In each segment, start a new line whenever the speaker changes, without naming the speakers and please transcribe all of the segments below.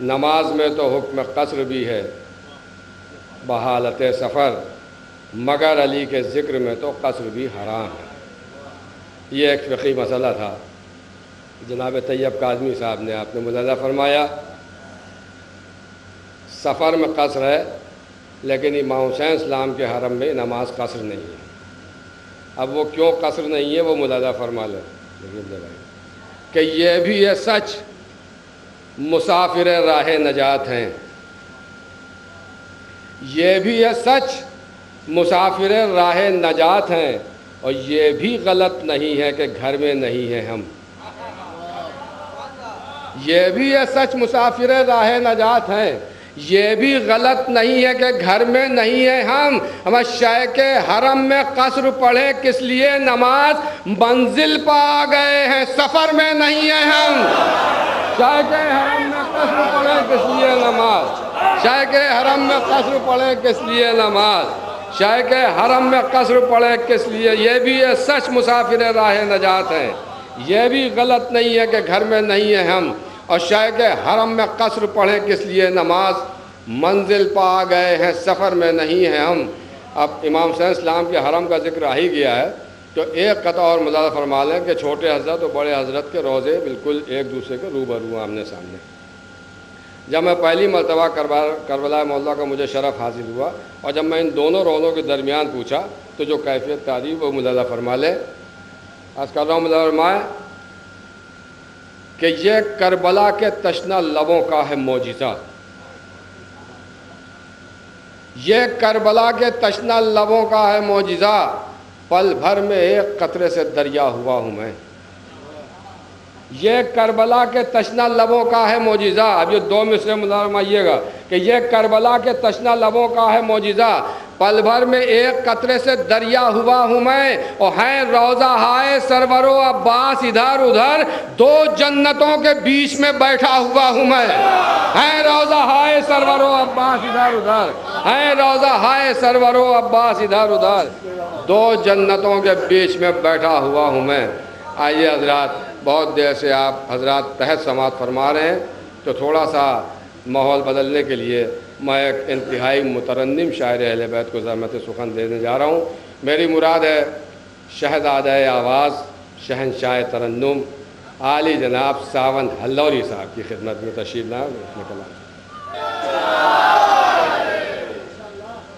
نماز میں تو حکم قصر بھی ہے بحالت سفر، مگر علی کے ذکر میں تو قصر بھی حرام ہے۔ یہ ایک فقہی مسئلہ تھا، جناب طیب کاظمی صاحب نے آپ نے ملاحظہ فرمایا سفر میں قصر ہے، لیکن امام حسین اسلام کے حرم میں نماز قصر نہیں ہے۔ اب وہ کیوں قصر نہیں ہے وہ ملاحظہ فرما لیں کہ یہ بھی ہے سچ مسافر راہ نجات ہیں، یہ بھی ہے سچ مسافر راہ نجات ہیں، اور یہ بھی غلط نہیں ہے کہ گھر میں نہیں ہیں ہم۔ یہ بھی ہے سچ مسافر راہ نجات ہیں، یہ بھی غلط نہیں ہے کہ گھر میں نہیں ہیں ہم شے کے حرم میں قصر پڑھے کس لیے نماز، منزل پہ آ گئے ہیں سفر میں نہیں ہیں ہم۔ شے کے حرم میں قصر پڑھے کس لیے نماز، شے کے حرم میں قصر پڑھے کس لیے نماز، شے کے حرم میں قصر پڑھے کس لیے، یہ بھی ہے سچ مسافر راہ نجات ہیں، یہ بھی غلط نہیں ہے کہ گھر میں نہیں ہیں ہم، اور شے کے حرم میں قصر پڑھے کس لیے نماز، منزل پہ آ گئے ہیں سفر میں نہیں ہیں ہم۔ اب امام حسین اسلام کے حرم کا ذکر آ ہی گیا ہے تو ایک قطعہ اور ملاحظہ فرما لیں کہ چھوٹے حضرت اور بڑے حضرت کے روضے بالکل ایک دوسرے کے روبرو آمنے سامنے۔ جب میں پہلی مرتبہ کربلا معلیٰ کا مجھے شرف حاصل ہوا، اور جب میں ان دونوں روضوں کے درمیان پوچھا تو جو کیفیت تاری وہ ملاحظہ فرما لیں۔ عرض کر رہا ہوں ملاحظہ فرمائیں کہ یہ کربلا کے تشنہ لبوں کا ہے معجزہ، یہ کربلا کے تشنہ لبوں کا ہے معجزہ، پل بھر میں ایک قطرے سے دریا ہوا ہوں میں۔ یہ کربلا کے تشنہ لبوں کا ہے معجزہ، اب یہ دو مصرے ملاحظہ فرمائیے گا کہ یہ کربلا کے تشنہ لبوں کا ہے معجزہ، پل بھر میں ایک قطرے سے دریا ہوا ہوں میں، اور ہے روضہ ہائے سرور و عباس ادھر ادھر، دو جنتوں کے بیچ میں بیٹھا ہوا ہوں میں۔ ہے روضہ ہائے سرور و عباس ادھر ادھر، ہے روضہ ہائے سرور و عباس ادھر ادھر، دو جنتوں کے بیچ میں بیٹھا ہوا ہوں میں۔ آئیے حضرات، بہت دیر سے آپ حضرات تحت سماعت فرما رہے ہیں تو تھوڑا سا ماحول بدلنے کے لیے میں ایک انتہائی مترنم شاعر اہل بیت کو زحمت سخن دینے جا رہا ہوں۔ میری مراد ہے شہزادہ آواز شہنشاہ ترنم عالی جناب ساون ہلوری صاحب کی خدمت میں تشریف لائیں۔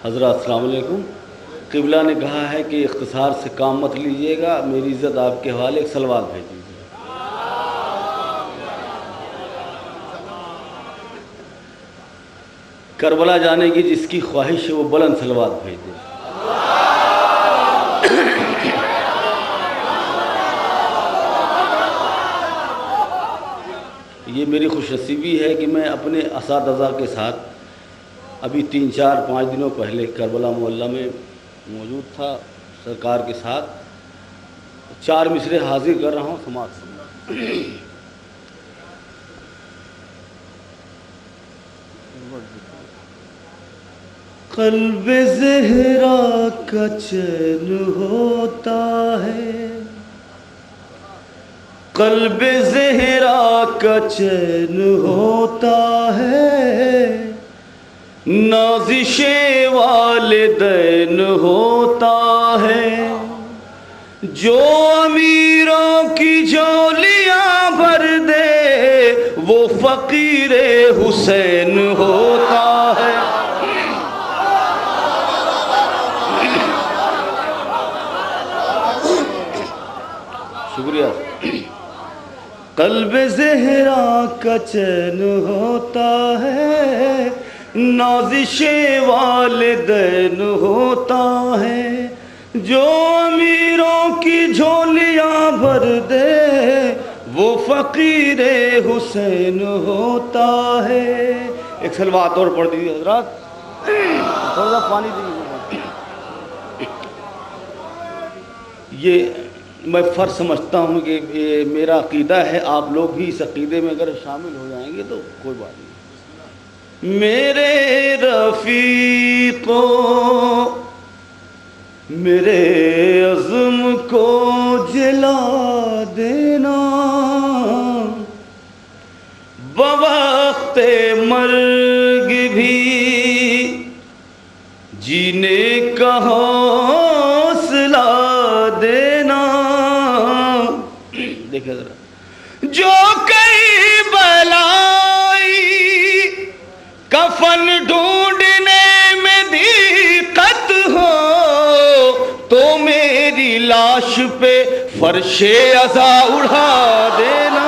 حضرات السلام علیکم۔ قبلہ نے کہا ہے کہ اختصار سے کام مت لیجیے گا، میری عزت آپ کے حوالے ایک سلوات بھیج دیجیے۔ کربلا جانے کی جس کی خواہش ہے وہ بلند سلوات بھیج دے۔ یہ میری خوش نصیبی ہے کہ میں اپنے اساتذہ کے ساتھ ابھی 3-4-5 دنوں پہلے کربلا معلیٰ میں موجود تھا، سرکار کے ساتھ 4 مصرے حاضر کر رہا ہوں، سماعت فرمائیں۔ قلب زہرا کا چین ہوتا ہے، قلب زہرا کا چین ہوتا ہے، نازش والدین ہوتا ہے، جو امیروں کی جھولیاں بھر دے وہ فقیر حسین ہوتا ہے۔ شکریہ۔ قلب زہرا کا چین ہوتا ہے، نازش والدین ہوتا ہے، جو امیروں کی جھولیاں بھر دے وہ فقیر حسین ہوتا ہے۔ ایک سلوات اور پڑھ دیجیے حضرات، تھوڑا سا پانی دیجیے۔ یہ میں فرض سمجھتا ہوں کہ یہ میرا عقیدہ ہے، آپ لوگ بھی اس عقیدے میں اگر شامل ہو جائیں گے تو کوئی بات نہیں۔ میرے رفیقو میرے عزم کو جلا دینا، بوقت وقت مرگ بھی جینے کا حوصلہ دینا. دیکھیں ذرا. جو کئی بلائی کفن ڈھونڈنے میں دقت ہو تو میری لاش پہ فرش عزا اڑا دینا.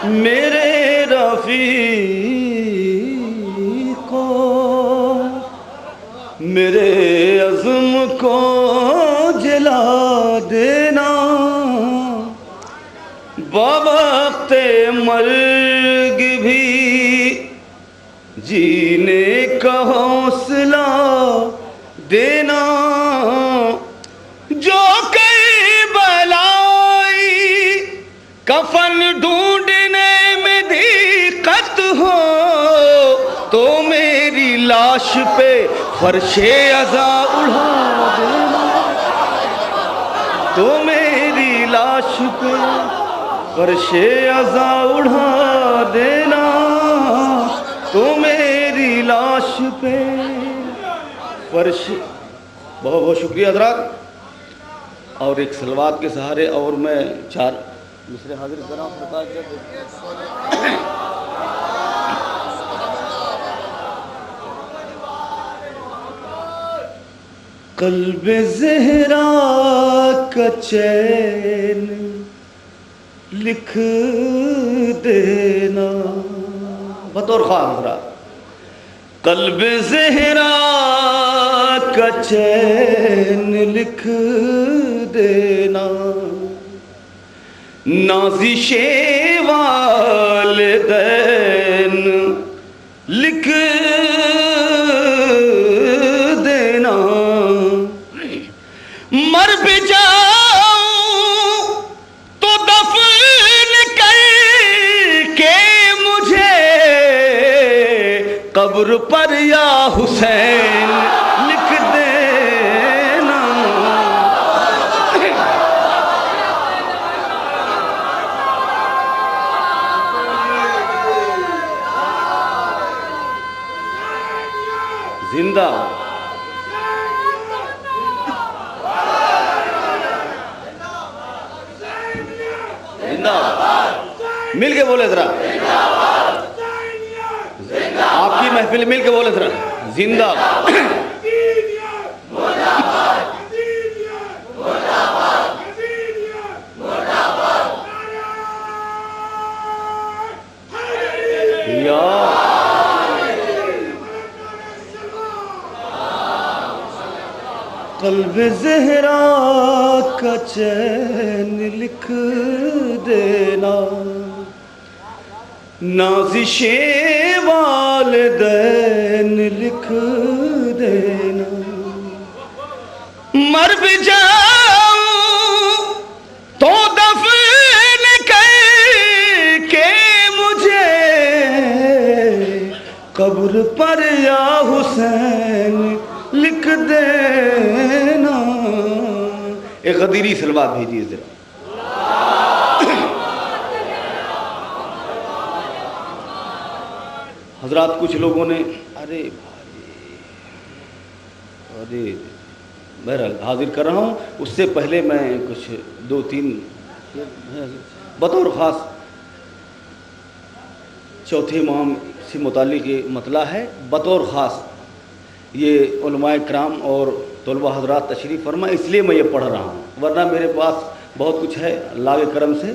میرے رفیق کو میرے عزم کو جلا دینا. بوقت مرگ بھی جینے کا حوصلہ دینا. جو کئی بلائی کفن ڈھونڈنے میں دقت ہو تو میری لاش پہ فرش عزا اڑا دینا. تو میری لاش پہ فرش عزا اڑا دینا. تو میری لاش پہ فرش. بہت بہت شکریہ حضرات. اور ایک صلوات کے سہارے اور میں 4 دوسرے حاضر کرام پرکاش جب قلب زہرا کا چین لکھ دینا. بطور خواہ حضرات. قلب زہرا کا چین لکھ دینا. نازش والدین لکھ دینا. مر بھی جاؤں تو دفن کر کے مجھے قبر پر یا حسین لکھ دینا. زندہ زندہ مل کے بولے ذرا. آپ کی محفل مل کے بولے ذرا. زندہ قلب زہرا کا چین لکھ دینا. نازش والدین لکھ دینا. مر بھی جاؤں تو دفن کر کے مجھے قبر پر یا حسین لکھ دینا. ایک غدیری سلوات بھیجیے ذرا. حضرات کچھ لوگوں نے ارے بہرحال حاضر کر رہا ہوں. اس سے پہلے میں کچھ 2-3 بطور خاص چوتھے امام سے متعلق یہ مطلع ہے. بطور خاص یہ علماء کرام اور طلبہ حضرات تشریف فرما اس لیے میں یہ پڑھ رہا ہوں. ورنہ میرے پاس بہت کچھ ہے اللہ کے کرم سے.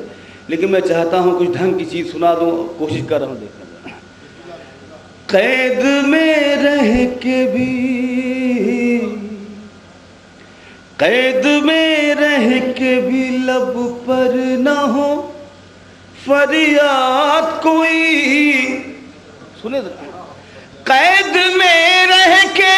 لیکن میں چاہتا ہوں کچھ ڈھنگ کی چیز سنا دوں. کوشش کر رہا ہوں. دیکھیں قید میں رہ کے بھی قید میں رہ کے بھی لب پر نہ ہو فریاد کوئی. سنے قید میں رہ کے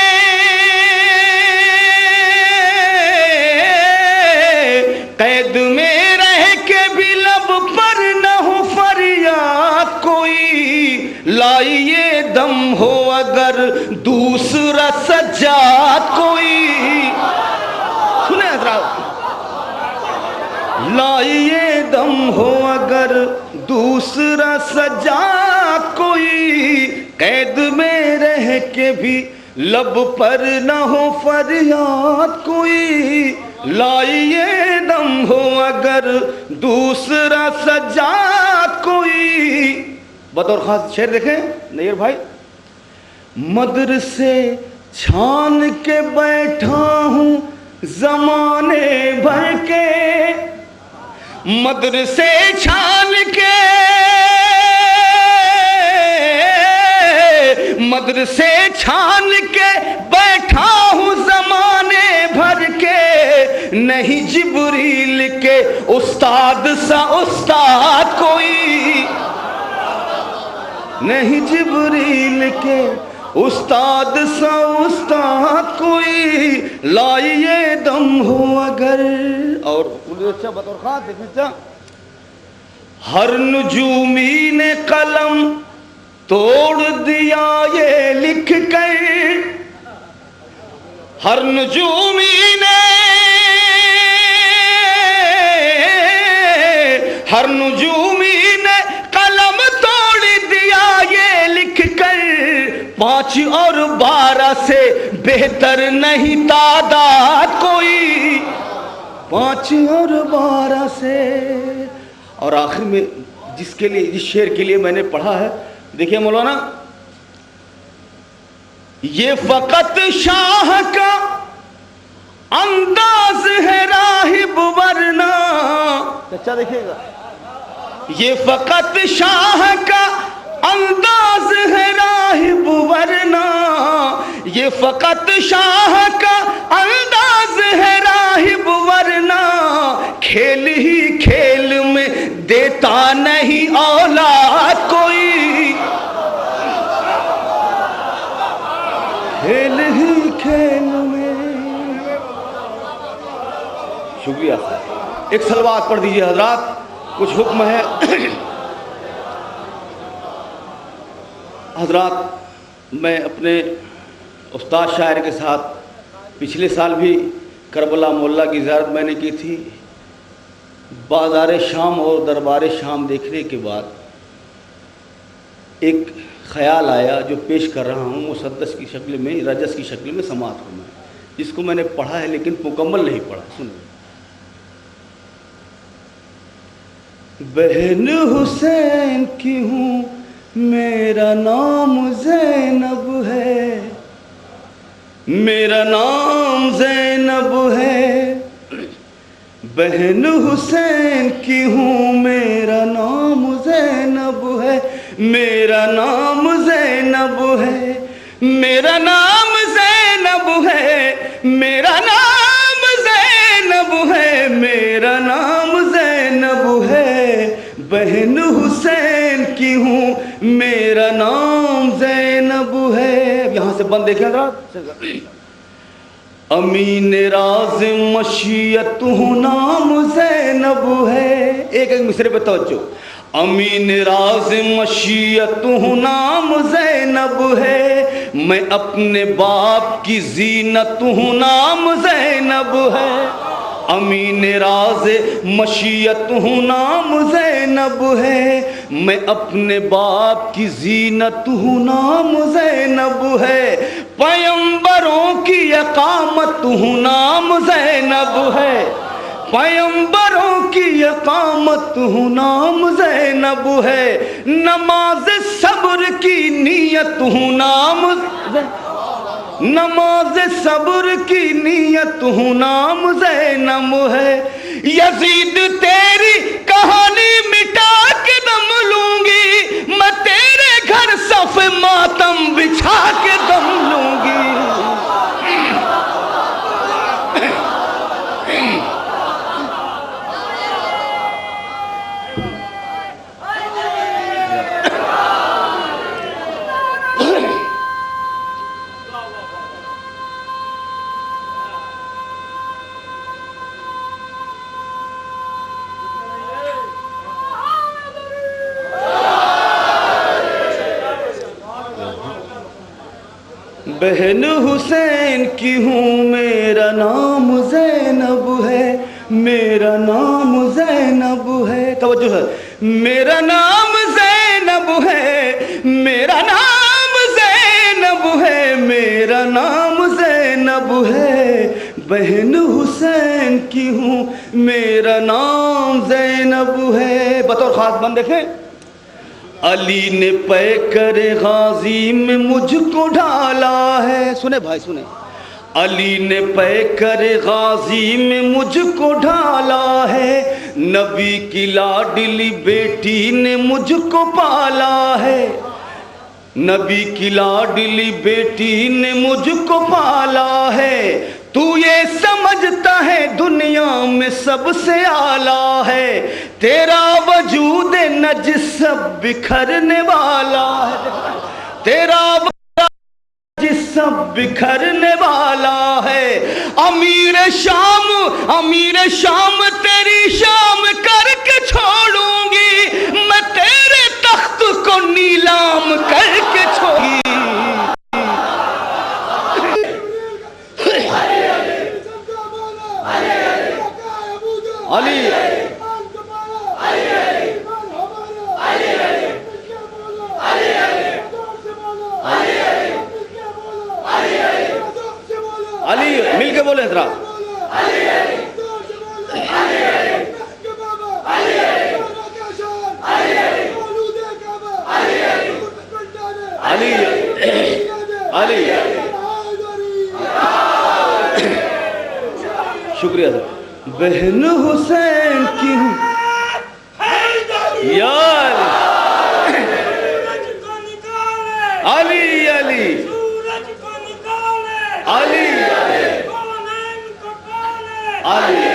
لائیے دم ہو اگر دوسرا سجاد کوئی، سنیں حضرات، لائیے دم ہو اگر دوسرا سجاد کوئی، قید میں رہ کے بھی لب پر نہ ہو فریاد کوئی، لائیے دم ہو اگر دوسرا سجاد کوئی۔ بطور خاص شعر دیکھیں نیر بھائی، مدرسے چھان کے بیٹھا ہوں زمانے بھر کے، مدرسے چھان کے، مدرسے چھان کے بیٹھا ہوں زمانے بھر کے، نہیں جبریل کے استاد سا استاد کوئی، نہیں جبریل کے استاد سا استاد کوئی، لائیے دم ہو اگر۔ اور اچھا بطور خاص دیکھیں، اچھا، ہر نجومی نے قلم توڑ دیا یہ لکھ کر، ہر نجومی نے، ہر نجومی نے قلم توڑ دیا یہ لکھ کر، 5 اور 12 سے بہتر نہیں تعداد کوئی، 5 اور 12 سے۔ اور آخر میں جس کے لیے، جس شعر کے لیے میں نے پڑھا ہے، دیکھیں مولانا، یہ فقط شاہ کا انداز ہے راہب ورنہ، اچھا دیکھیے گا، یہ فقط شاہ کا انداز ہے راہب ورنہ، یہ فقط شاہ کا انداز ہے راہب ورنہ، کھیل ہی کھیل میں دیتا نہیں اولاد کوئی، کھیل ہی کھیل میں۔ شکریہ، ایک صلوات پڑھ دیجئے حضرات، کچھ حکم ہے۔ حضرات، میں اپنے استاد شاعر کے ساتھ پچھلے سال بھی کربلا مولا کی زیارت میں نے کی تھی۔ بازار شام اور دربار شام دیکھنے کے بعد ایک خیال آیا جو پیش کر رہا ہوں، مسدس کی شکل میں، رجس کی شکل میں سماعت فرمائیں، جس کو میں نے پڑھا ہے لیکن مکمل نہیں پڑھا، سنیں۔ بہن حسین کی ہوں، میرا نام زینب ہے، میرا نام زینب ہے، بہن حسین کی ہوں، میرا نام زینب ہے، میرا نام زینب ہے، میرا نام زینب ہے، میرا نام زینب ہے، میرا نام زینب ہے، بہن حسین کی ہوں، میرا نام زینب ہے۔ یہاں سے بند دیکھیں حضرات، امین راز مشیت ہوں، نام زینب ہے، ایک ایک مصرے پہ توجہ، امین راز مشیت ہوں، نام زینب ہے، میں اپنے باپ کی زینت ہوں، نام زینب ہے، امین راز مشیت ہوں، نام زینب ہے، میں اپنے باپ کی زینت ہوں، نام زینب ہے، پیمبروں کی اقامت ہوں، نام زینب ہے، پیمبروں کی اقامت ہوں، نام زینب ہے، نماز صبر کی نیت ہوں، نام نماز صبر کی نیت ہوں، نام زینب ہے، یزید تیری کہانی مٹا کے دم لوں گی، میں تیرے گھر صف ماتم بچھا کے دم لوں گی۔ بہن حسین کی ہوں، میرا نام زینب ہے، میرا نام زینب ہے، توجہ ہے، میرا نام زینب ہے، میرا نام زینب ہے، میرا نام زینب ہے، بہن حسین کی ہوں، میرا نام زینب ہے۔ بطور خاص بند دیکھیں، علی نے پیکر غازی میں مجھ کو ڈھالا ہے، سنیں بھائی سنیں، علی نے پیکر غازی میں مجھ کو ڈھالا ہے، نبی کی لاڈلی بیٹی نے مجھ کو پالا ہے، نبی کی لاڈلی بیٹی نے مجھ کو پالا ہے، تو یہ سمجھتا ہے دنیا میں سب سے اعلیٰ ہے، تیرا وجود نجس سب بکھرنے والا ہے، تیرا وجود سب بکھرنے والا ہے، امیر شام تیری شام کر کے چھوڑوں گی، میں تیرے تخت کو نیلام کر کے چھوڑوں گی۔ علی علی مل کے بولے ذرا، علی علی شکریہ سر، بہن حسین کی ہوں یار، علی علی علی علی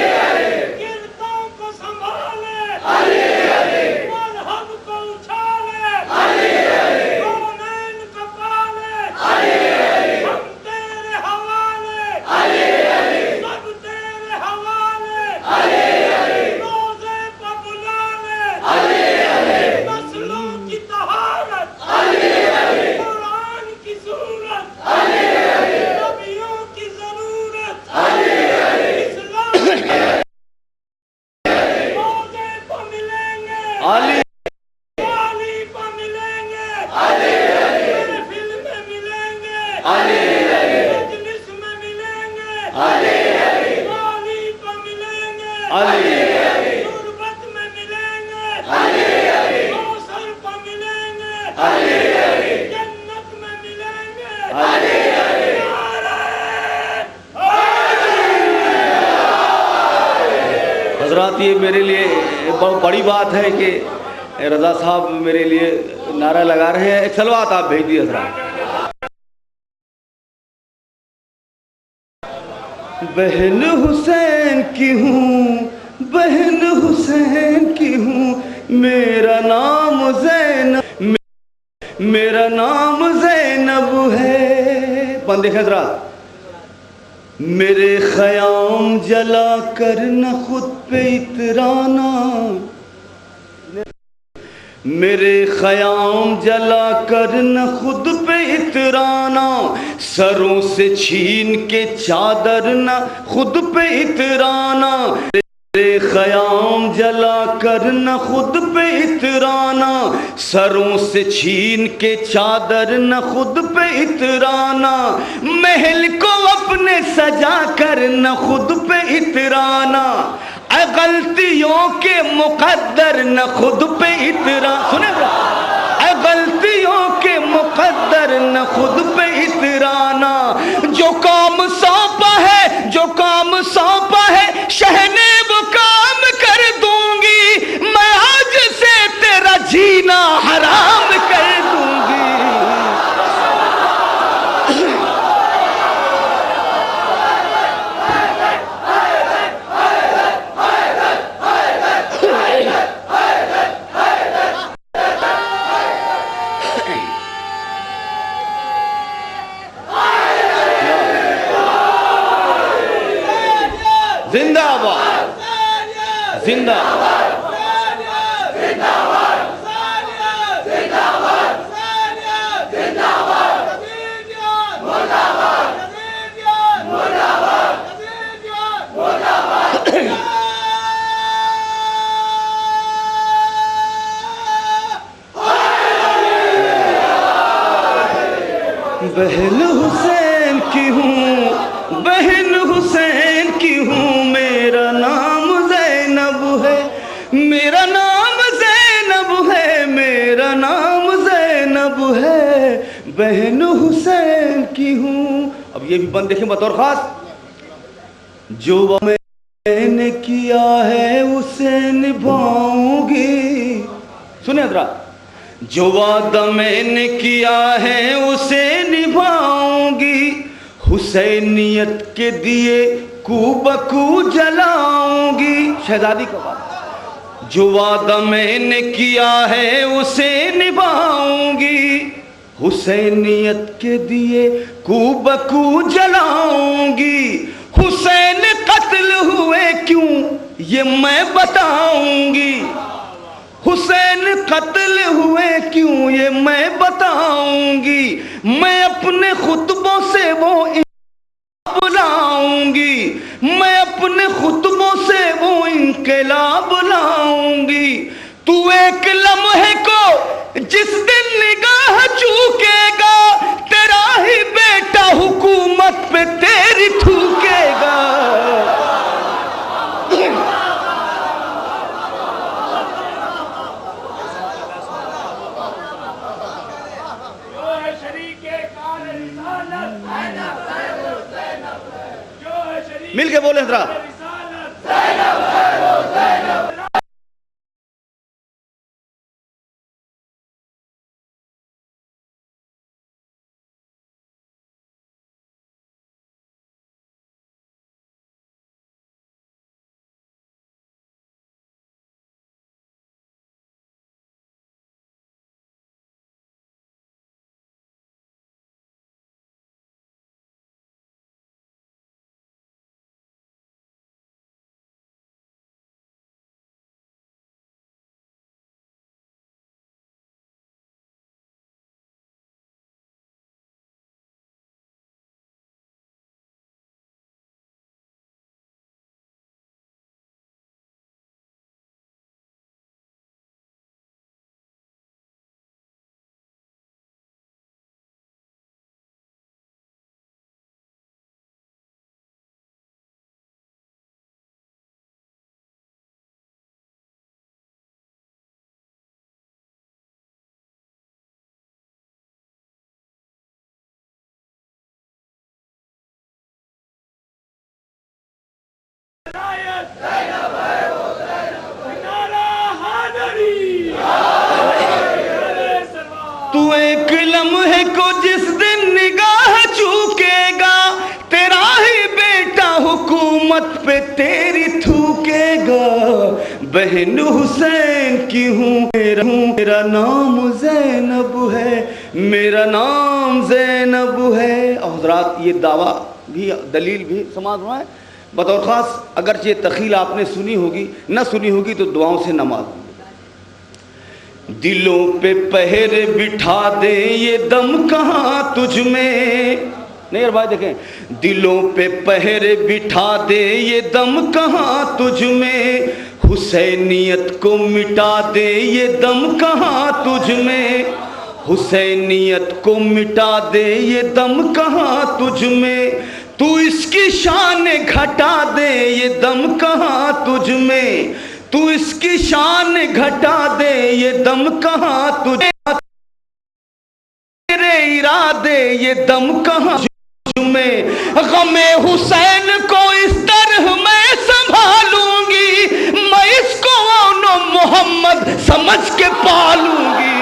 حضرات، یہ میرے لیے بہت بڑی بات ہے کہ رضا صاحب میرے لیے نعرہ لگا رہے ہیں، ایک سلوات آپ بھیج دیے حضرات۔ بہن حسین کی ہوں، بہن حسین کی ہوں، میرا نام زینب، میرا نام زینب ہے، بند دیکھیں حضرات، میرے خیام جلا کر نہ خود پہ اترانا، میرے خیام جلا کر نہ خود پہ اترانا، سروں سے چھین کے چادر نہ خود پہ اترانا، میرے خیام جلا کر نہ خود پہ اترانا، سروں سے چھین کے چادر نہ خود پہ اترانا، محل کو اپنے سجا کر نہ خود پہ اترانا، اے غلطیوں کے مقدر نہ خود پہ اترانا، سنیں گا، اے غلطیوں کے مقدر نہ خود پہ اترانا، جو کام سونپا ہے، جو کام سونپا ہے شہ نے وہ کام کر دوں گی، میں آج سے تیرا جینا حرام کر دوں گی۔ زندہ آباد، زندہ آباد، زندہ آباد، زندہ آباد، زندہ آباد، کی ہوں، میرا نام زینب ہے، میرا نام زینب ہے، میرا نام زینب ہے، بہن حسین کی ہوں۔ اب یہ بھی بند دیکھیں بطور خاص، جو میں نے کیا ہے اسے نبھاؤں گی، سنیں حضرات، جو وعدہ میں نے کیا ہے اسے نبھاؤں گی، حسینیت کے دیے کو بکو جلاؤں گی۔ شہزادی کا بات، جو وعدہ میں نے کیا ہے اسے نبھاؤں گی، حسینیت کے دیے کو بکو جلاؤں گی، حسین قتل ہوئے کیوں یہ میں بتاؤں گی، حسین قتل ہوئے کیوں یہ میں بتاؤں گی، میں اپنے خطبوں سے وہ انقلاب لاؤں گی، میں اپنے خطبوں سے وہ انقلاب لاؤں گی، تو ایک لمحے کو جس دن نگاہ چوکے گا، تیرا ہی بیٹا حکومت پہ تیری تھوکے گا۔ مل کے بولیں ذرا، تو ایک لمحے کو جس دن نگاہ چوکے گا، تیرا ہی بیٹا حکومت پہ تیری تھوکے گا، بہن حسین کی ہوں، میرا نام زینب ہے، میرا نام زینب ہے۔ اور حضرات یہ دعویٰ بھی دلیل بھی سماعت ہوا ہے بطور خاص، اگرچہ تخیل آپ نے سنی ہوگی، نہ سنی ہوگی تو دعاؤں سے نماز۔ دلوں پہ پہر بٹھا دے یہ دم کہاں تجھ میں، نہیں بھائی دیکھیں، دلوں پہ پہر بٹھا دے یہ دم کہاں تجھ میں، حسینیت کو مٹا دے یہ دم کہاں تجھ میں، حسینیت کو مٹا دے یہ دم کہاں تجھ میں، تو اس کی شان گھٹا دے یہ دم کہاں تجھ میں، تو اس کی شان گھٹا دے یہ دم کہاں تجھ میں، تیرے ارادے یہ دم کہاں تجھ میں، غم حسین کو اس طرح میں سنبھالوں گی، میں اس کو محمد سمجھ کے پالوں گی۔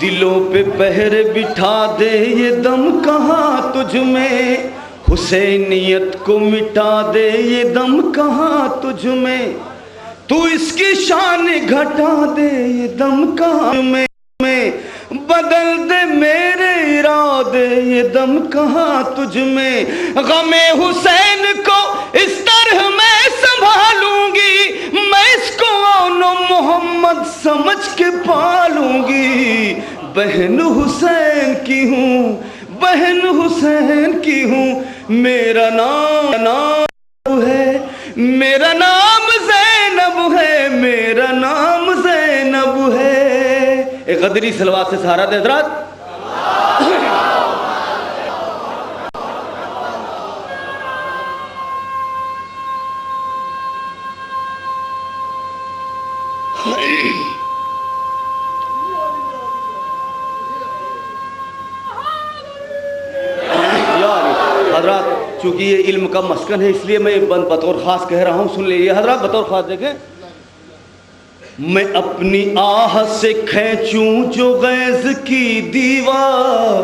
دلوں پہ پہر بٹھا دے یہ دم کہاں تجھ میں، حسینیت کو مٹا دے یہ دم کہاں تجھ میں، تو اس کی شان گھٹا دے یہ دم کہاں میں، بدل دے میرے ارادے یہ دم کہاں تجھ میں، غم حسین کو اس طرح میں سنبھالوں گی، میں اس کو محمد سمجھ کے پالوں گی، بہن حسین کی ہوں، بہن حسین کی ہوں، میرا نام ہے، میرا نام زینب قدری صلوات سے سہارا دے حضرات. حضرات چونکہ یہ علم کا مسکن ہے اس لیے میں بطور خاص کہہ رہا ہوں, سن لیجیے حضرات بطور خاص دیکھیں. میں اپنی آہ سے کھینچوں جو غیظ کی دیوار,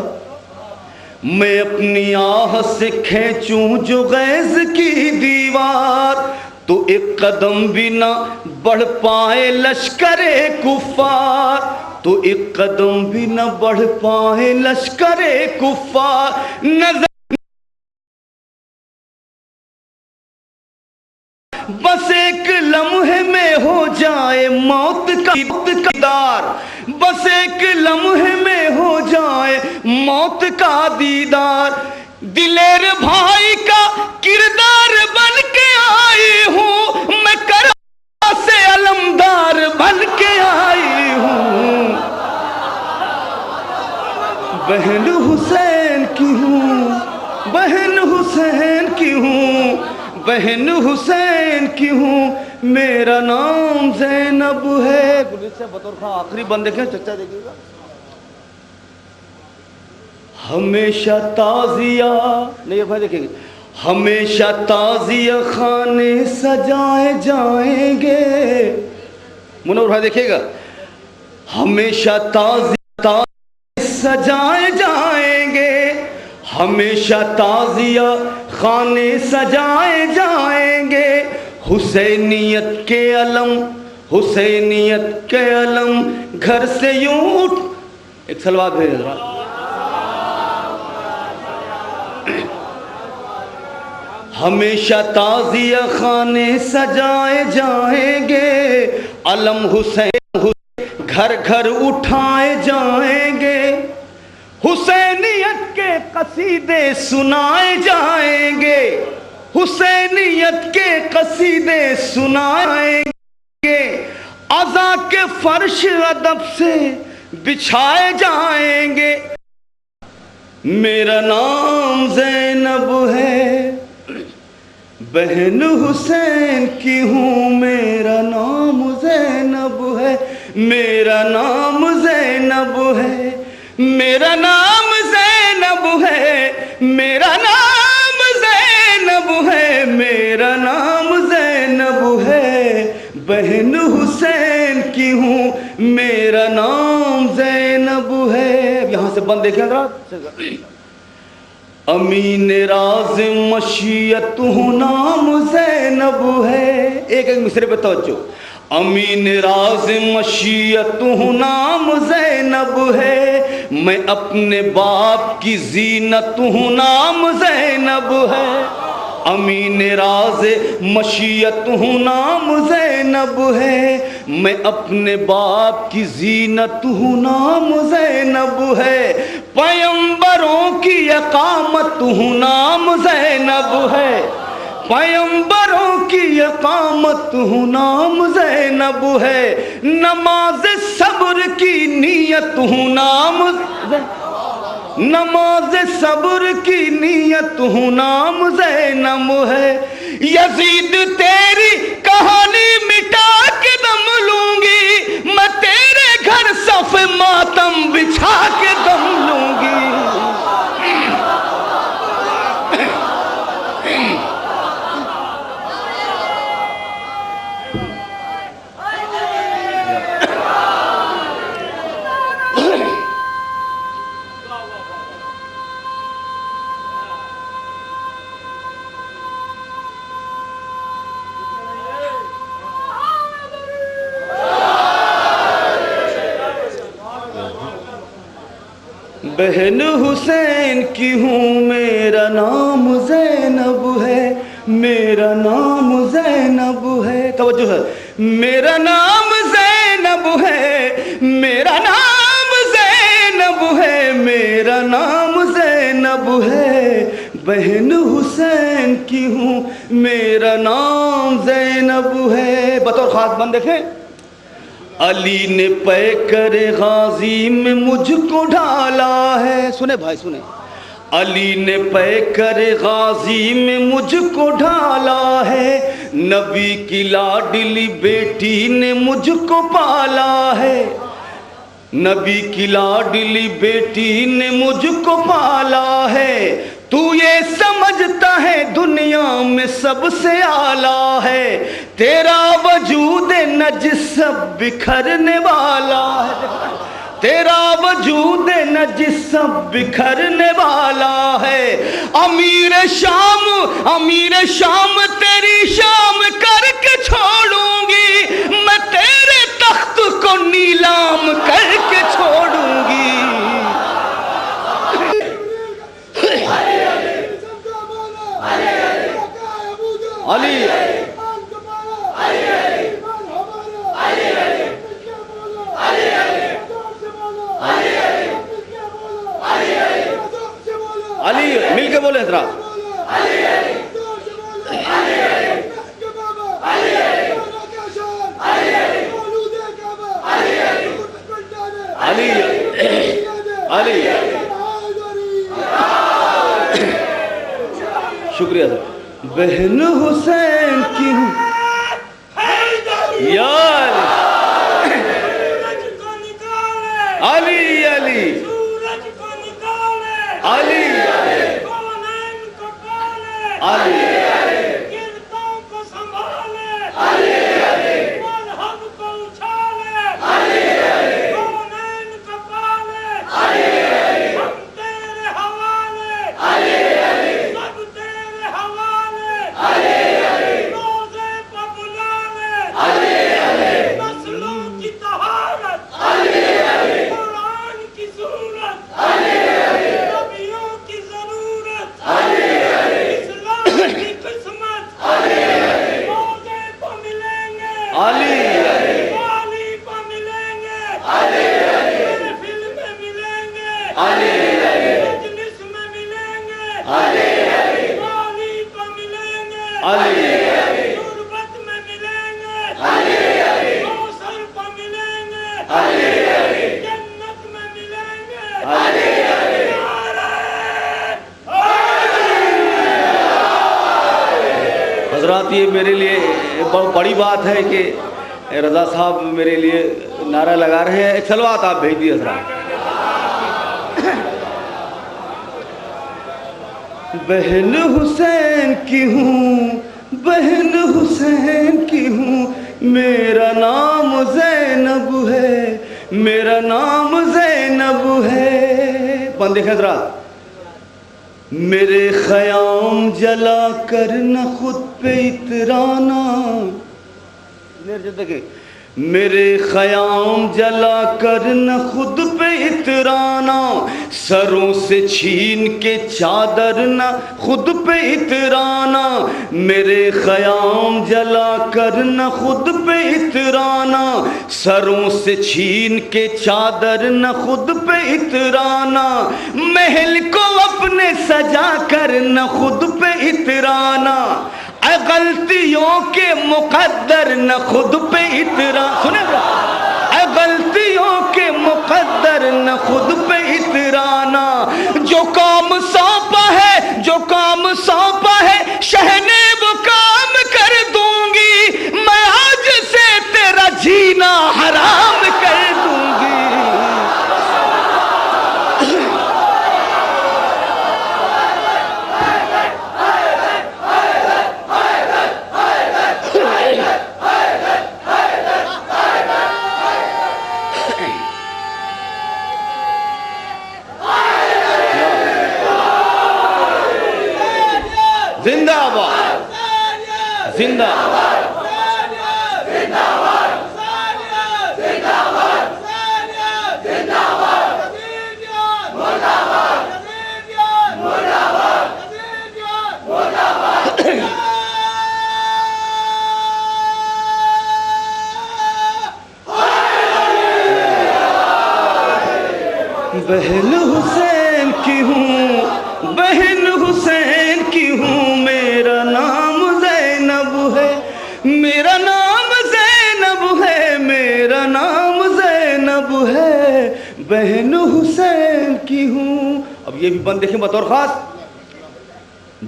میں اپنی آہ سے کھینچوں جو غیظ کی دیوار, تو ایک قدم بھی نہ بڑھ پائے لشکر کفار, تو ایک قدم بھی نہ بڑھ پائے لشکر کفار. نظر بس ایک لمحے میں ہو جائے موت کا دیدار, بس ایک لمحے میں ہو جائے موت کا دیدار. دلیر بھائی کا کردار بن کے آئی ہوں, میں کربلا سے علمدار بن کے آئی ہوں. بہن حسین کی ہوں, بہن حسین کی ہوں, بہن حسین کی ہوں, میرا نام زینب ہے. بطور خواہ آخری بند دیکھیں, چچا دیکھیے گا. ہمیشہ تازیہ نہیں بھائی دیکھیں گے, ہمیشہ تازیہ خانے سجائے جائیں گے. منور بھائی دیکھیے گا, ہمیشہ تازیہ سجائے جائیں گے, ہمیشہ تازیہ خانے سجائے جائیں گے. حسینیت کے علم, حسینیت کے علم گھر سے یوں اٹھ. ایک سلوات بھیج حضرات. ہمیشہ تازیہ خانے سجائے جائیں گے, علم حسین گھر گھر اٹھائے جائیں گے. حسینیت کے قصیدے سنائے جائیں گے, حسینیت کے قصیدے سنائیں گے. عزا کے فرش ادب سے بچھائے جائیں گے. میرا نام زینب ہے, بہن حسین کی ہوں, میرا نام زینب ہے, میرا نام زینب ہے, میرا نام زینب ہے, میرا نام زینب ہے, میرا نام زینب ہے. بہن حسین کی ہوں, میرا نام زینب ہے. یہاں سے بند دیکھیں حضرات. امین راز مشیت ہوں, نام زینب ہے. ایک ایک مصرے پہ توجہ. امین راز مشیت ہوں, نام زینب ہے. میں اپنے باپ کی زینت ہوں, نام زینب ہے. امین راز مشیت ہوں, نام زینب ہے. میں اپنے باپ کی زینت ہوں, نام زینب ہے. پیمبروں کی اقامت ہوں, نام زینب ہے. پیمبروں کی اقامت ہوں, نام زینب ہے. نماز صبر کی نیت ہوں, نام نماز صبر کی نیت ہوں, نام زینب ہے. یزید تیری کہانی مٹا کے دم لوں گی, میں تیرے گھر صف ماتم بچھا کے دم لوں گی. بہن حسین کی ہوں, میرا نام زینب ہے, میرا نام زینب ہے. توجہ ہے. میرا نام زینب ہے, میرا نام زینب ہے, میرا نام زینب ہے. بہن حسین کی ہوں, میرا نام زینب ہے. بطور خاص بند دیکھیں. علی نے پیکر غازی میں مجھ کو ڈھالا ہے. سنے بھائی سنے. علی نے پیکر غازی میں مجھ کو ڈھالا ہے. نبی کی لاڈلی بیٹی نے مجھ کو پالا ہے. نبی کی لاڈلی بیٹی نے مجھ کو پالا ہے. تو یہ سمجھتا ہے دنیا میں سب سے اعلیٰ ہے. تیرا وجود نجس سب بکھرنے والا ہے. تیرا وجود نجس سب بکھرنے والا ہے. امیر شام تیری شام کر کے چھوڑوں گی. میں تیرے تخت کو نیلام کر کے چھوڑوں گی. علی علی مل کے بولے ذرا. علی علی شکریہ سر. بہن حسین کی یار علی علی علی علی حضرات یہ میرے لیے بہت بڑی بات ہے کہ رضا صاحب میرے لیے نعرہ لگا رہے ہیں. ایک سلوات آپ بھیج دیے حضرات. بہن حسین کی ہوں بہن حسین کی ہوں میرا نام زینب ہے میرا نام زینب ہے. پن دیکھیں حضرات. میرے خیام جلا کر نہ خود پہ اترانا. میرے خیام جلا کر نہ خود پہ اترانا. سروں سے چھین کے چادر نہ خود پہ اترانا. میرے خیام جلا کر نہ خود پہ اترانا. سروں سے چھین کے چادر نہ خود پہ اترانا. محل کو اپنے سجا کر نہ خود پہ اترانا. اے غلطیوں کے مقدر نہ خود پہ اترانا. سنیں گا. اے غلطیوں کے مقدر نہ خود پہ اترانا. جو کام سونپا ہے جو کام سونپا ہے شہ نے وہ کام کر دوں گی. میں آج سے تیرا جینا حرام کر دوں گی. زندہ باد زندہ بہن حسین کی ہوں بہن حسین کی ہوں میرا نام زینب ہے میرا نام زینب ہے میرا نام بہن حسین کی ہوں. اب یہ بھی بند دیکھیں بطور خاص.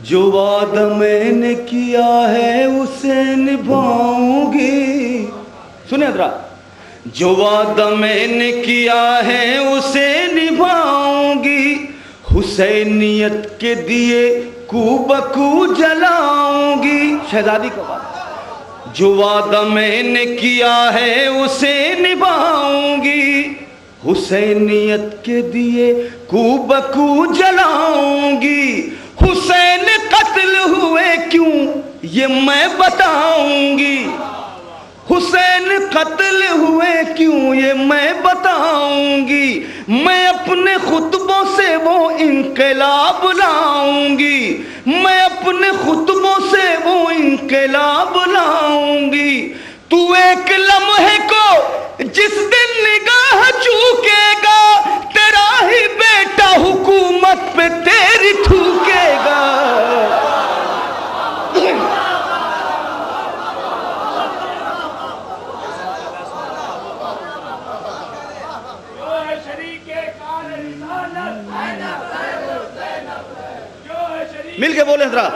جو وعدہ میں نے کیا ہے اسے نبھاؤں گی. سنیں حضرات, جو وعدہ میں نے کیا ہے اسے نبھاؤں گی, حسینیت کے دیے کو بکو جلاؤں گی. شہزادی کا وعدہ, جو وعدہ میں نے کیا ہے اسے نبھاؤں گی, حسینیت کے دیے کو بکو جلاؤں گی. حسین قتل ہوئے کیوں یہ میں بتاؤں گی, حسین قتل ہوئے کیوں یہ میں بتاؤں گی. میں اپنے خطبوں سے وہ انقلاب لاؤں گی, میں اپنے خطبوں سے وہ انقلاب لاؤں گی. تو ایک لمحے کو جس دن نگاہ چوکے گا, تیرا ہی بیٹا حکومت پہ تیری تھوکے گا. مل کے بولیں ذرا.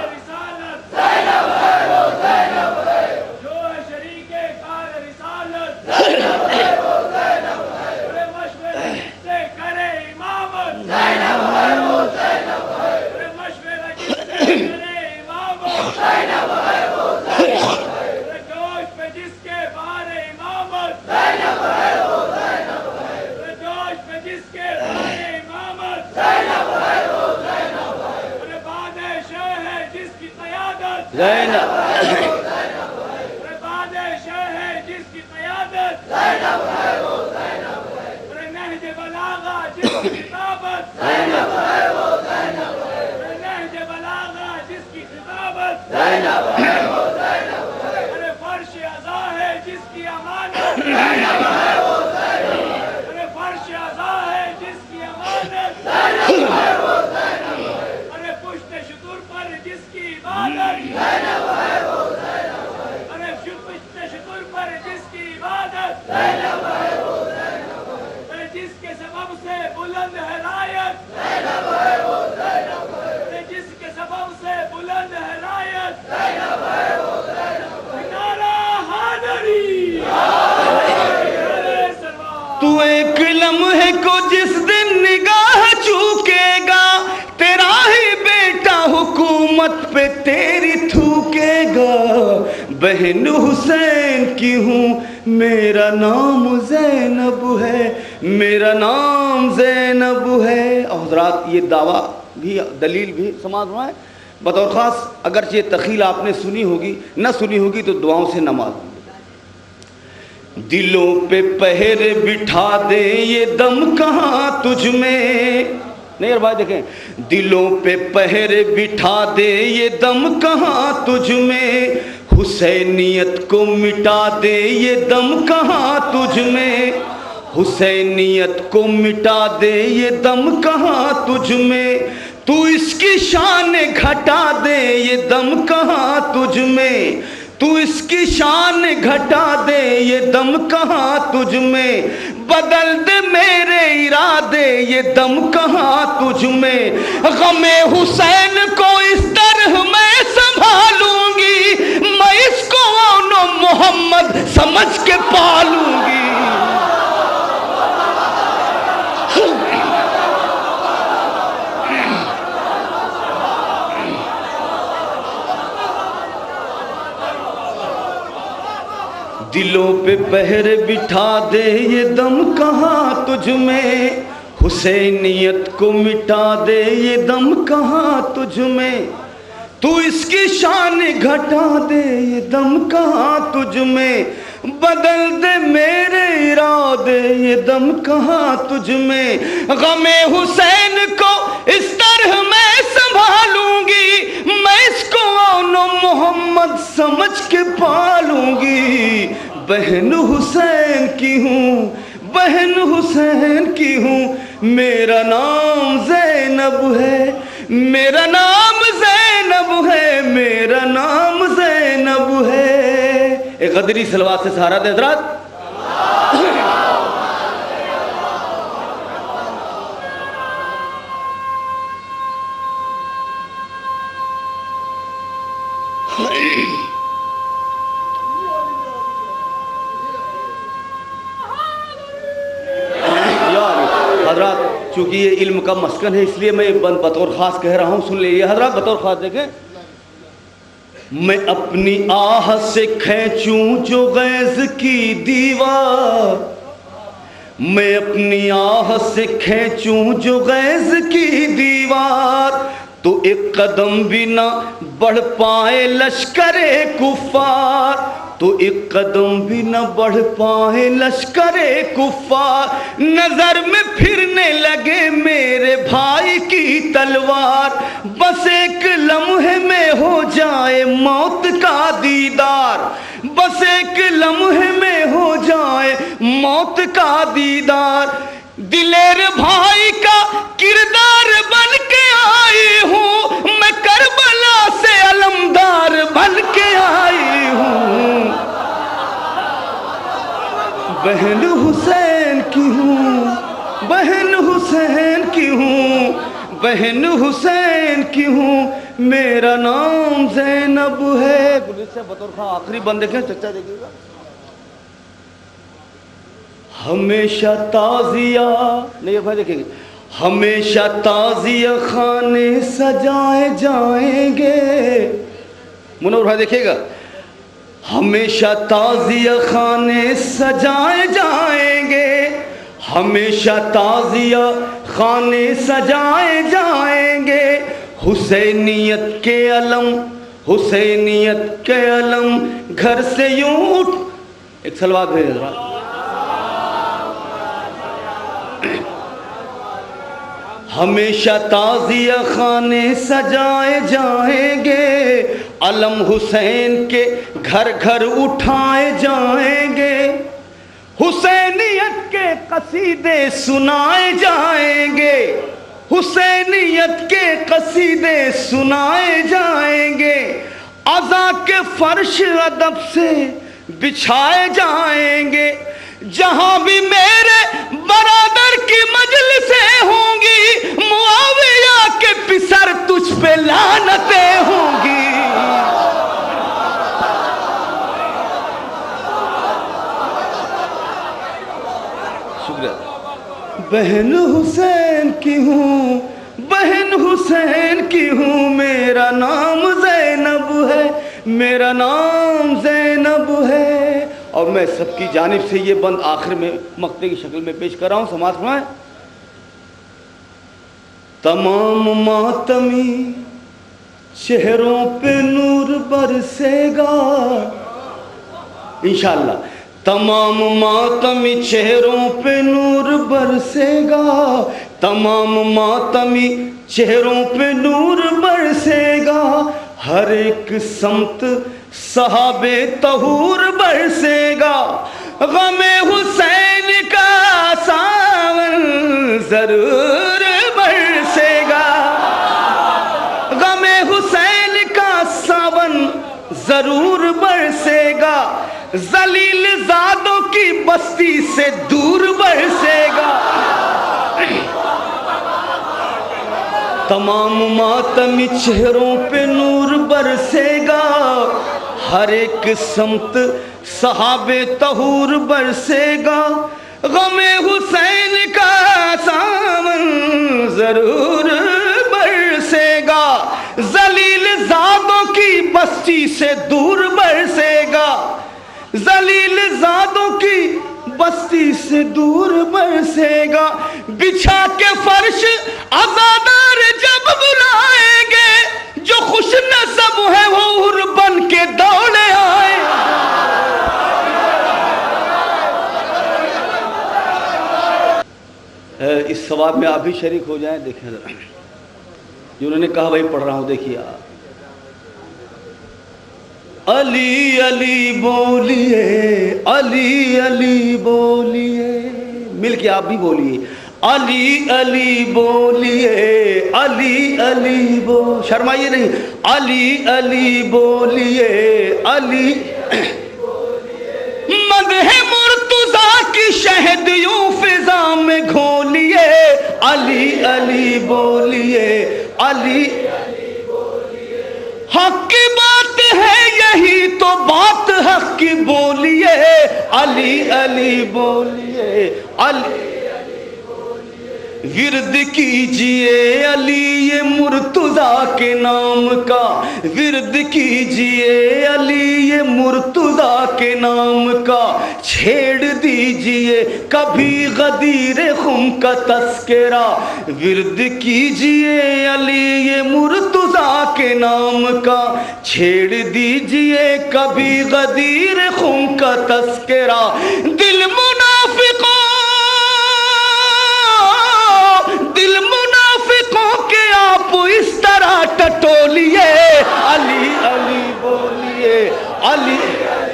زینب
بادشاہ ہے جس کی قیادت, زینب ہے وہ زینب ہے. نہج بلاغہ جس کی خطابت, زینب ہے وہ زینب ہے. نہج بلاغہ جس کی خطابت, زینب ہے وہ زینب ہے. فرش عزا ہے جس کی امانت, زینب ہے وہ زینب ہے. فرش عزا ہے جس کی امانت, زینب ہے وہ زینب ہے. پشت شتر پر جس کی عبادت, زینب ہے وہ زینب ہے. پشت شتر پر جس کی عبادت, زینب ہے وہ زینب ہے. جس کے سبب سے بلند ہے رایت, زینب ہے وہ زینب ہے. جس کے سبب سے بلند ہے رایت, زینب ہے وہ زینب ہے. نعرہ حیدری,
تو ایک لمحے کو جس دن نگاہ چوکے گا, تیرا ہی بیٹا حکومت پہ تیری تھوکے گا. بہن حسین کی ہوں, میرا نام زینب ہے, میرا نام زینب ہے. اور حضرات یہ دعویٰ بھی دلیل بھی سماعت ہوا ہے بطور خاص. اگرچہ یہ تخیل آپ نے سنی ہوگی, نہ سنی ہوگی تو دعاؤں سے نماز. دلوں پہ پہر بٹھا دے یہ دم کہاں تجھ میں. نہیں یار بھائی دیکھیں, دلوں پہ پہر بٹھا دے یہ دم کہاں تجھ میں, حسینیت کو مٹا دے یہ دم کہاں تجھ میں, حسینیت کو مٹا دے یہ دم کہاں تجھ میں. تو اس کی شان گھٹا دے یہ دم کہاں تجھ میں, تو اس کی شان گھٹا دے یہ دم کہاں تجھ میں. بدل دے میرے ارادے یہ دم کہاں تجھ میں. غم حسین کو اس طرح میں سنبھالوں گی, میں اس کو محمد سمجھ کے پالوں گی. دلوں پہ پہر بٹھا دے یہ دم کہاں تجھ میں, حسینیت کو مٹا دے یہ دم کہاں تجھ میں. تو اس کی شان گھٹا دے یہ دم کہاں تجھ میں. بدل دے میرے ارادے یہ دم کہاں تجھ میں. غم حسین کو اس طرح میں سنبھالوں گی, میں اس کو محمد سمجھ کے پالوں گی. بہن حسین کی ہوں, بہن حسین کی ہوں, میرا نام زینب ہے, میرا نام زینب ہے, میرا نام زینب ہے. ایک قدری صلوات سے سہارا دے حضرات. چونکہ یہ علم کا مسکن ہے اس لیے میں بطور خاص کہہ رہا ہوں، سن لیجیے حضرات بطور خاص دیکھیں. میں اپنی آہ سے کھینچوں جو غیظ کی دیوار، میں اپنی آہ سے کھینچوں جو غیظ کی دیوار، تو ایک قدم بھی نہ بڑھ پائے لشکر کفار، تو ایک قدم بھی نہ بڑھ پائے لشکر کفار. نظر میں پھرنے لگے میرے بھائی کی تلوار، بس ایک لمحے میں ہو جائے موت کا دیدار، بس ایک لمحے میں ہو جائے موت کا دیدار. دلیر بھائی کا کردار بن کے آئی ہوں میں، کربلا سے علمدار بن کے آئی ہوں. بہن حسین کی ہوں، بہن حسین کی ہوں، بہن حسین کی ہوں، میرا نام زینب ہے. سے بطور خواہ آخری بند دیکھیں، چچا دیکھیے گا. ہمیشہ تعزیہ نہیں بھائی دیکھیں گے، ہمیشہ تعزیہ خانے سجائے جائیں گے. منور بھائی دیکھیے گا، ہمیشہ تعزیہ خانے سجائے جائیں گے، ہمیشہ تعزیہ خانے سجائے جائیں گے. حسینیت کے علم، حسینیت کے علم گھر سے یوں اٹھ. ایک سلوات بھیج رہا. ہمیشہ تعزیہ خانے سجائے جائیں گے، علم حسین کے گھر گھر اٹھائے جائیں گے، حسینیت کے قصیدے سنائے جائیں گے، حسینیت کے قصیدے سنائے جائیں گے. عزا کے فرش ادب سے بچھائے جائیں گے، جہاں بھی میرے برادر کی مجلسیں ہوں گی، معاویہ کے پسر تجھ پہ لعنتیں ہوں گی. شکریہ. بہن حسین کی ہوں، بہن حسین کی ہوں، میرا نام زینب ہے، میرا نام زینب ہے. اور میں سب کی جانب سے یہ بند آخر میں مقطع کی شکل میں پیش کر رہا ہوں، سماعت فرمائیں. تمام ماتمی چہروں پہ نور برسے گا انشاءاللہ، تمام ماتمی چہروں پہ نور برسے گا، تمام ماتمی چہروں پہ نور برسے گا. ہر ایک سمت صحابِ طہور برسے گا، غم حسین کا ساون ضرور برسے گا، غم حسین کا ساون ضرور برسے گا. ذلیل زادوں کی بستی سے دور برسے گا. تمام ماتمی چہروں پہ نور برسے گا، ہر ایک سمت صحابِ طہور برسے گا، غم حسین کا ساون ضرور برسے گا. ذلیل زادوں کی بستی سے دور برسے گا، ذلیل زادوں کی بستی سے دور برسے گا. بچھا کے فرش عزادار جب بلائیں گے، جو خوش نصب ہے وہ حور بن کے دوڑے آئے. اس ثواب میں آپ بھی شریک ہو جائیں. دیکھیں جنہوں نے کہا بھائی پڑھ رہا ہوں، دیکھیے علی علی بولیے، علی علی بولیے، مل کے آپ بھی بولیے علی علی بولیے، علی علی شرمائیے نہیں، علی علی بولیے، علی مدح مرتضیٰ کی شہد یوں فضا میں گھولیے، علی علی بولیے، علی حق کی بات ہے یہی تو بات حق کی بولیے، علی علی بولیے، علی ورد کیجئے علی مرتضیٰ کے نام کا، ورد کیجئے علی مرتضیٰ کے نام کا، چھیڑ دیجئے کبھی غدیر خم کا تذکرہ، ورد کیجئے علی مرتضیٰ کے نام کا، چھیڑ دیجئے کبھی غدیر خم کا تذکرہ، دل منافقوں کے آپ اس طرح ٹٹولیے، علی علی بولیے، علی،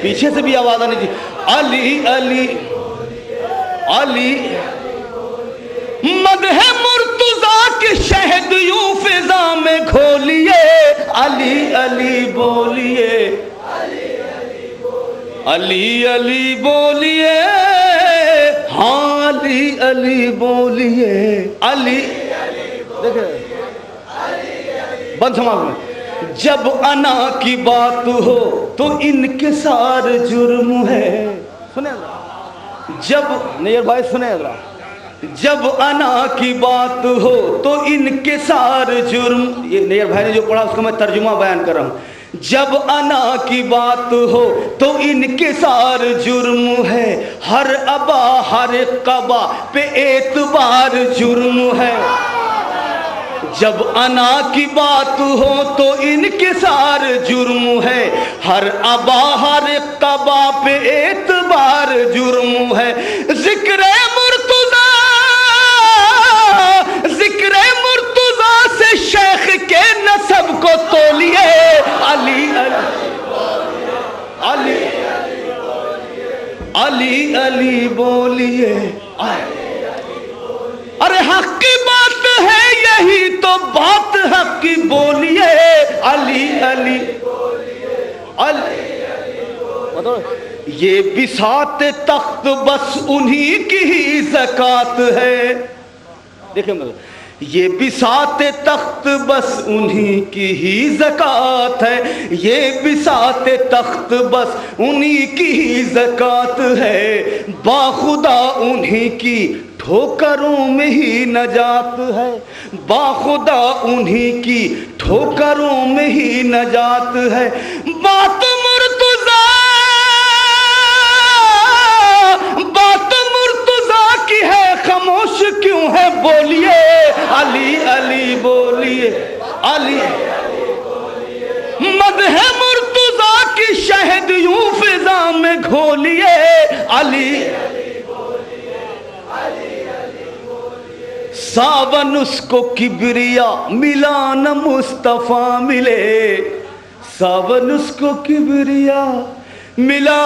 پیچھے سے بھی آواز آنی چاہیے، علی علی علی، مدح مرتضیٰ کے شہد یوں فضا میں گھولیے، علی علی بولیے، علی علی بولیے، ہاں علی علی بولیے، علی، دیکھیں بند سماج میں، جب انا کی بات ہو تو انکسار جرم ہے، سنیں جب نیر بھائی سنیں ذرا، جب انا کی بات ہو تو انکسار جرم، یہ نیر بھائی نے جو پڑھا اس کا میں ترجمہ بیان کر رہا ہوں، جب انا کی بات ہو تو انکسار جرم ہے، ہر ابا ہر قبا پہ اعتبار جرم ہے، جب انا کی بات ہو تو انکسار جرم ہے، ہر ابا ہر قبا پہ اعتبار جرم ہے، ذکر مرتضیٰ سے شیخ کے نسب کو تولیے، علی علی علی علی بولیے، ارے حق کی بات ہے یہی تو بات حق کی بولیے، علی علی علی، یہ بساط تخت بس انہی کی ہی زکوٰۃ ہے، دیکھیں مطلب یہ بساط تخت بس انہی کی ہی زکوٰۃ ہے، یہ بساط تخت بس انہی کی ہی زکوٰۃ ہے، باخدا انہی کی ٹھوکروں میں ہی نجات ہے، باخدا انہی کی ٹھوکروں میں ہی نجات ہے، بات مرتضیٰ کی ہے خاموش کیوں ہے بولیے، علی علی بولیے، علی، مدح مرتضیٰ کی شہد یوں فضا میں گھولیے، علی، ساون اس کو کبریا ملا نہ مصطفیٰ ملے، ساون اس کو کبریا ملا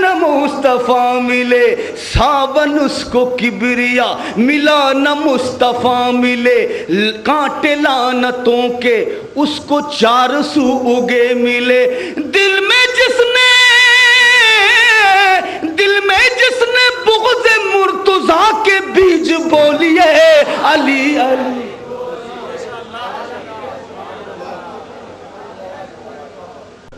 نہ مصطفیٰ ملے، ساون اس کو کبریا ملا نہ مصطفیٰ ملے، کانٹے لعنتوں کے اس کو چار سو اگے ملے، دل میں جس نے بغض مرتضیٰ کے بیج بولیے، علی علی